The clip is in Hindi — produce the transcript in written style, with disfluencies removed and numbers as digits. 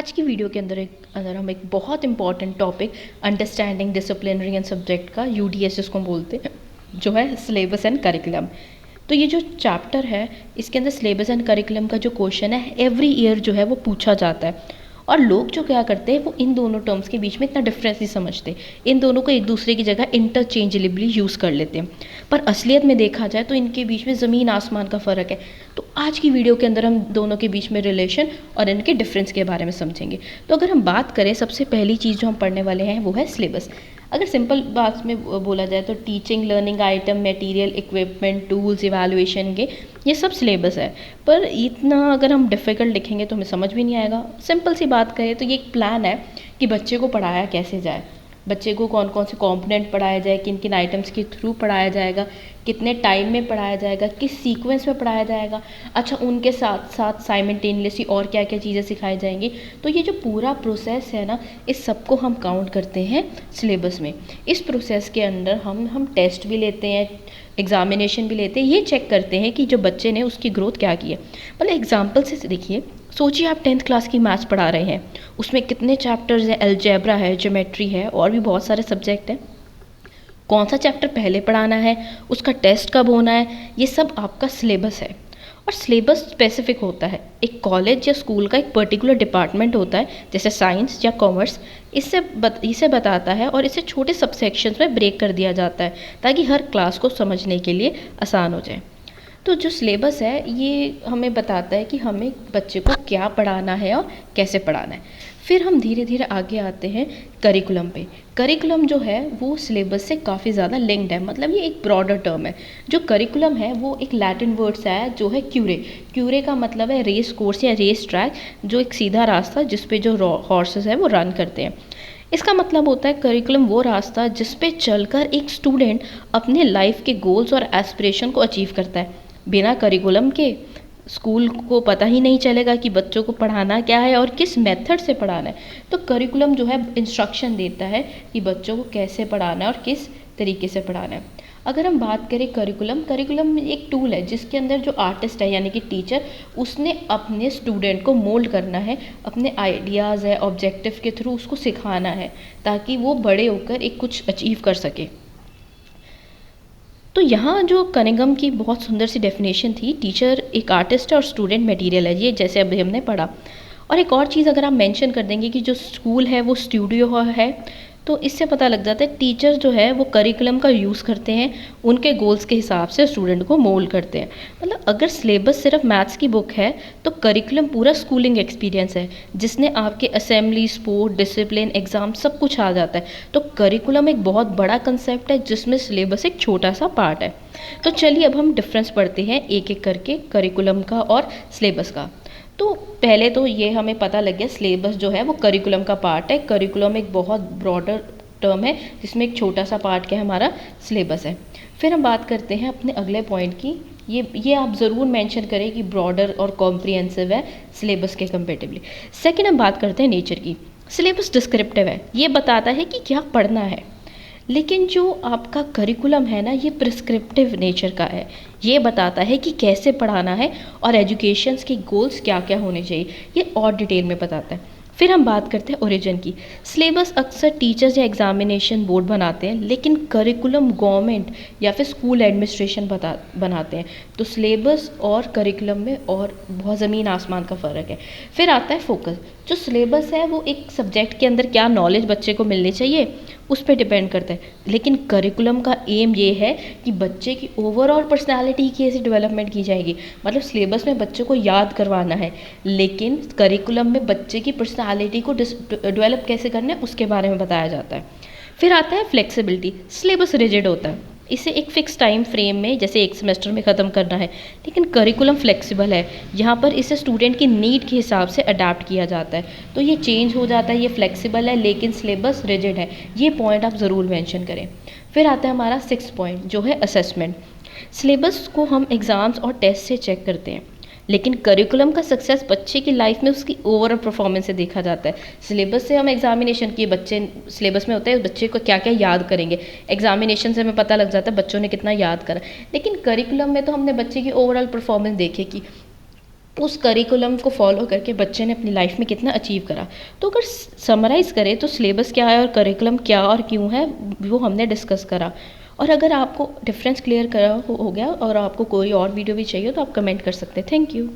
आज की वीडियो के अंदर हम एक बहुत important topic understanding disciplinary and subject का यूडीएस जिसको हम बोलते हैं जो है सिलेबस एंड करिकुलम। तो ये जो चैप्टर है इसके अंदर सिलेबस एंड करिकुलम का जो क्वेश्चन है एवरी ईयर जो है वो पूछा जाता है। और लोग जो क्या करते हैं वो इन दोनों टर्म्स के बीच में इतना डिफरेंस नहीं समझते, इन दोनों को एक दूसरे की जगह इंटरचेंजेबली यूज़ कर लेते हैं। पर असलियत में देखा जाए तो इनके बीच में ज़मीन आसमान का फ़र्क है। तो आज की वीडियो के अंदर हम दोनों के बीच में रिलेशन और इनके डिफरेंस के बारे में समझेंगे। तो अगर हम बात करें सबसे पहली चीज़ जो हम पढ़ने वाले हैं वो है सिलेबस। अगर सिंपल बात में बोला जाए तो teaching, learning item, material, equipment, tools, evaluation के ये सब सिलेबस है। पर इतना अगर हम डिफ़िकल्ट लिखेंगे तो हमें समझ भी नहीं आएगा। सिंपल सी बात करें तो ये एक प्लान है कि बच्चे को पढ़ाया कैसे जाए, बच्चे को कौन कौन से कंपोनेंट पढ़ाया जाए, किन किन आइटम्स के थ्रू पढ़ाया जाएगा, कितने टाइम में पढ़ाया जाएगा, किस सीक्वेंस में पढ़ाया जाएगा। अच्छा, उनके साथ साथ साइमल्टेनियसली और क्या क्या चीज़ें सिखाई जाएंगी। तो ये जो पूरा प्रोसेस है ना, इस सबको हम काउंट करते हैं सिलेबस में। इस प्रोसेस के अंदर हम टेस्ट भी लेते हैं, एग्जामिनेशन भी लेते हैं, ये चेक करते हैं कि जो बच्चे ने उसकी ग्रोथ क्या की है। मतलब एग्जाम्पल से देखिए, सोचिए आप 10th क्लास की मैथ्स पढ़ा रहे हैं, उसमें कितने चैप्टर्स हैं, अलजेब्रा है, ज्योमेट्री है और भी बहुत सारे सब्जेक्ट हैं। कौन सा चैप्टर पहले पढ़ाना है, उसका टेस्ट कब होना है, ये सब आपका सिलेबस है। और सिलेबस स्पेसिफिक होता है। एक कॉलेज या स्कूल का एक पर्टिकुलर डिपार्टमेंट होता है, जैसे साइंस या कॉमर्स, इसे बताता है और इसे छोटे सब सेक्शंस में ब्रेक कर दिया जाता है ताकि हर क्लास को समझने के लिए आसान हो जाए। तो जो सिलेबस है ये हमें बताता है कि हमें बच्चे को क्या पढ़ाना है और कैसे पढ़ाना है। फिर हम धीरे धीरे आगे आते हैं करिकुलम पे। करिकुलम जो है वो सिलेबस से काफ़ी ज़्यादा लिंक्ड है, मतलब ये एक ब्रॉडर टर्म है। जो करिकुलम है वो एक लैटिन वर्ड से आया जो है क्यूरे। क्यूरे का मतलब है रेस कोर्स या रेस ट्रैक, जो एक सीधा रास्ता जिस पे जो हॉर्सेस है वो रन करते हैं। इसका मतलब होता है करिकुलम वो रास्ता जिस पे चलकर एक स्टूडेंट अपने लाइफ के गोल्स और एस्पिरेशन को अचीव करता है। बिना करिकुलम के स्कूल को पता ही नहीं चलेगा कि बच्चों को पढ़ाना क्या है और किस मेथड से पढ़ाना है। तो करिकुलम जो है इंस्ट्रक्शन देता है कि बच्चों को कैसे पढ़ाना है और किस तरीके से पढ़ाना है। अगर हम बात करें करिकुलम एक टूल है जिसके अंदर जो आर्टिस्ट है यानी कि टीचर, उसने अपने स्टूडेंट को मोल्ड करना है, अपने आइडियाज़ है ऑब्जेक्टिव के थ्रू उसको सिखाना है ताकि वो बड़े होकर एक कुछ अचीव कर सके। तो यहाँ जो कनिंघम की बहुत सुंदर सी डेफिनेशन थी, टीचर एक आर्टिस्ट है और स्टूडेंट मटेरियल है, ये जैसे अभी हमने पढ़ा। और एक और चीज़ अगर आप मेंशन कर देंगे कि जो स्कूल है वो स्टूडियो है, तो इससे पता लग जाता है टीचर जो है वो करिकुलम का यूज़ करते हैं, उनके गोल्स के हिसाब से स्टूडेंट को मोल्ड करते हैं। मतलब अगर सिलेबस सिर्फ मैथ्स की बुक है तो करिकुलम पूरा स्कूलिंग एक्सपीरियंस है जिसने आपके असेंबली, स्पोर्ट, डिसिप्लिन, एग्ज़ाम सब कुछ आ जाता है। तो करिकुलम एक बहुत बड़ा कंसेप्ट है जिसमें सिलेबस एक छोटा सा पार्ट है। तो चलिए अब हम डिफरेंस पढ़ते हैं एक एक करके करिकुलम का और सिलेबस का। तो पहले तो ये हमें पता लग गया सिलेबस जो है वो करिकुलम का पार्ट है। करिकुलम एक बहुत ब्रॉडर टर्म है जिसमें एक छोटा सा पार्ट क्या है, हमारा सिलेबस है। फिर हम बात करते हैं अपने अगले पॉइंट की। ये आप ज़रूर मेंशन करें कि ब्रॉडर और कॉम्प्रिहेंसिव है सिलेबस के कंपेरेटिवली। सेकंड हम बात करते हैं नेचर की। सिलेबस डिस्क्रिप्टिव है, ये बताता है कि क्या पढ़ना है। लेकिन जो आपका करिकुलम है ना, ये प्रिस्क्रिप्टिव नेचर का है, ये बताता है कि कैसे पढ़ाना है और एजुकेशंस के गोल्स क्या क्या होने चाहिए, ये और डिटेल में बताता है। फिर हम बात करते हैं ओरिजिन की। सिलेबस अक्सर टीचर्स या एग्जामिनेशन बोर्ड बनाते हैं, लेकिन करिकुलम गवर्नमेंट या फिर स्कूल एडमिनिस्ट्रेशन बनाते हैं। तो सिलेबस और करिकुलम में और बहुत ज़मीन आसमान का फ़र्क है। फिर आता है फोकस। जो सिलेबस है वो एक सब्जेक्ट के अंदर क्या नॉलेज बच्चे को मिलनी चाहिए उस पर डिपेंड करता है, लेकिन करिकुलम का एम ये है कि बच्चे की ओवरऑल पर्सनालिटी की ऐसी डेवलपमेंट की जाएगी। मतलब सिलेबस में बच्चे को याद करवाना है, लेकिन करिकुलम में बच्चे की पर्सनालिटी को डेवलप कैसे करना है उसके बारे में बताया जाता है। फिर आता है फ्लेक्सिबिलिटी। सिलेबस रिजिड होता है, इसे एक फ़िक्स टाइम फ्रेम में जैसे एक सेमेस्टर में ख़त्म करना है, लेकिन करिकुलम फ्लेक्सिबल है, यहाँ पर इसे स्टूडेंट की नीड के हिसाब से अडाप्ट किया जाता है। तो ये चेंज हो जाता है, ये फ्लेक्सिबल है, लेकिन सिलेबस रिजिड है। ये पॉइंट आप ज़रूर मेंशन करें। फिर आता है हमारा 6 पॉइंट जो है असेसमेंट। सिलेबस को हम एग्ज़ाम्स और टेस्ट से चेक करते हैं, लेकिन करिकुलम का सक्सेस बच्चे की लाइफ में उसकी ओवरऑल परफॉर्मेंस से देखा जाता है। सिलेबस से हम एग्जामिनेशन की बच्चे सिलेबस में होता है बच्चे को क्या क्या याद करेंगे, एग्जामिनेशन से हमें पता लग जाता है बच्चों ने कितना याद करा। लेकिन करिकुलम में तो हमने बच्चे की ओवरऑल परफॉर्मेंस देखे कि उस करिकुलम को फॉलो करके बच्चे ने अपनी लाइफ में कितना अचीव करा। तो अगर समराइज़ करें तो सिलेबस क्या है और करिकुलम क्या और क्यों है, वो हमने डिस्कस करा। और अगर आपको डिफरेंस क्लियर करा हो गया और आपको कोई और वीडियो भी चाहिए तो आप कमेंट कर सकते हैं। Thank you.